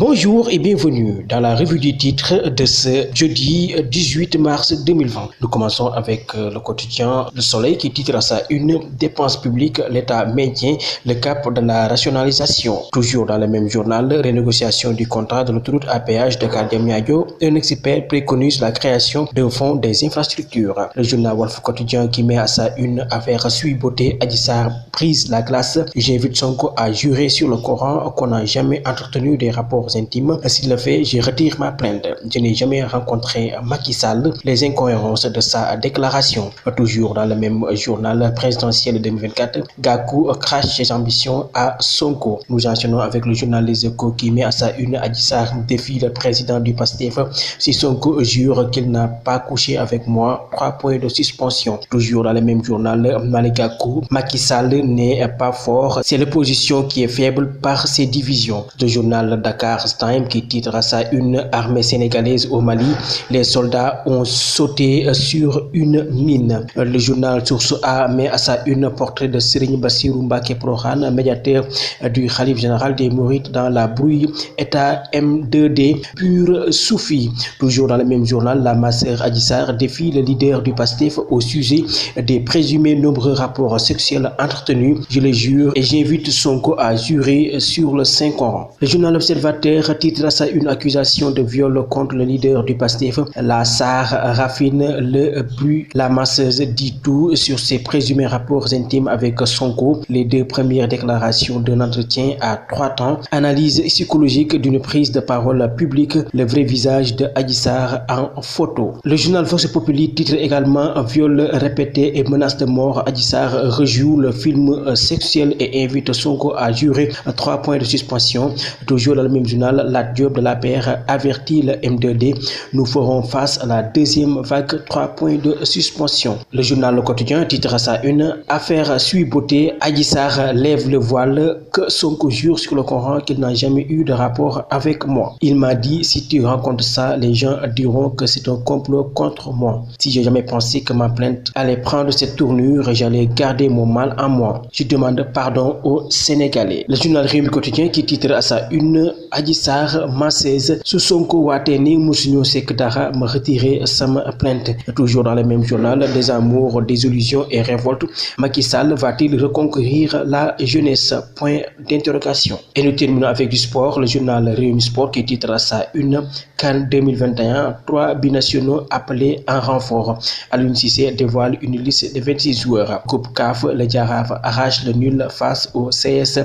Bonjour et bienvenue dans la revue du titre de ce jeudi 18 mars 2020. Nous commençons avec le quotidien Le Soleil qui titre à sa une dépenses publiques, l'État maintient le cap de la rationalisation. Toujours dans le même journal, renégociation du contrat de l'autoroute à péage de Diamniadio, un expert préconise la création d'un fonds des infrastructures. Le journal Walf Quotidien qui met à sa une affaire Sweet Beauté, Adji Sarr prise la glace. J'invite Sonko à jurer sur le Coran qu'on n'a jamais entretenu des rapports intimes. S'il le fait, je retire ma plainte. Je n'ai jamais rencontré Macky Sall. Les incohérences de sa déclaration. Toujours dans le même journal présidentiel 2024, Gakou crache ses ambitions à Sonko. Nous enchaînons avec le journal Les Échos qui met à sa une Adji Sarr défie le président du PASTEF. Si Sonko jure qu'il n'a pas couché avec moi, 3 points de suspension. Toujours dans le même journal, Malick Gakou, Macky Sall n'est pas fort. C'est l'opposition qui est faible par ses divisions. Le journal Dakar Time qui titre à sa une armée sénégalaise au Mali, les soldats ont sauté sur une mine. Le journal Source A met à sa une portrait de Serigne Bassirou Mbacké Porokhane, médiateur du Khalife général des Mourides dans la brouille, état M2D pur soufi. Toujours dans le même journal, la masseur Adji Sarr défie le leader du PASTEF au sujet des présumés nombreux rapports sexuels entretenus. Je le jure et j'invite Sonko à jurer sur le Saint-Coran. Le journal Observateur titre à sa une accusation de viol contre le leader du PASTEF. La Sarr raffine le plus. La masseuse dit tout sur ses présumés rapports intimes avec Sonko. Les deux premières déclarations d'un entretien à 3 temps. Analyse psychologique d'une prise de parole publique. Le vrai visage de Adji Sarr en photo. Le journal Vox Populi titre également viol répété et menace de mort. Adji Sarr rejoue le film sexuel et invite Sonko à jurer 3 points de suspension. Toujours dans le même journal, la Diop de la PR avertit le M2D. Nous ferons face à la deuxième vague, 3 points de suspension. Le journal Le Quotidien titre à sa une affaire Sweet Beauté, Adji Sarr lève le voile, que Sonko jure sur le Coran qu'il n'a jamais eu de rapport avec moi. Il m'a dit si tu racontes ça, les gens diront que c'est un complot contre moi. Si j'ai jamais pensé que ma plainte allait prendre cette tournure et j'allais garder mon mal en moi. Je demande pardon aux Sénégalais. Le journal Rewmi Quotidien qui titre à sa une Adji Sarr masseuse su Sonko waatee ni musuñu sekk dara ma retirer sama plainte. Toujours dans le même journal, des amours, désillusions et révolte. Macky Sall va-t-il reconquérir la jeunesse? Point d'interrogation. Et nous terminons avec du sport. Le journal Rewmi Sport qui titre à sa une CAN 2021, 3 binationaux appelés en renfort. Aliou Cissé dévoile une liste de 26 joueurs. Coupe CAF, le Jaraaf arrache le nul face au CS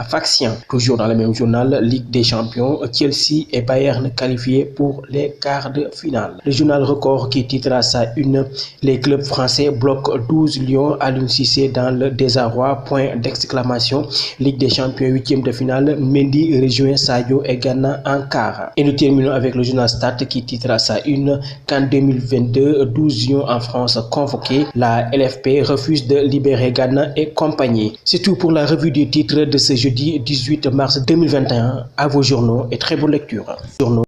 Sfaxien. Toujours dans le même journal, Ligue des Champions, Chelsea et Bayern qualifiés pour les quarts de finale. Le journal Record qui titre à sa une les clubs français bloquent 12 lions. Aliou Cissé dans le désarroi, point d'exclamation. Ligue des Champions 8e de finale, Mendy rejoint Sadio et Ghana en quart. Et nous terminons avec le journal Stade qui titre à sa une qu'en 2022, 12 lions en France convoqués. La LFP refuse de libérer Ghana et compagnie. C'est tout pour la revue du titre de ce jeudi 18 mars 2021. À vos journaux et très bonne lecture. Journaux.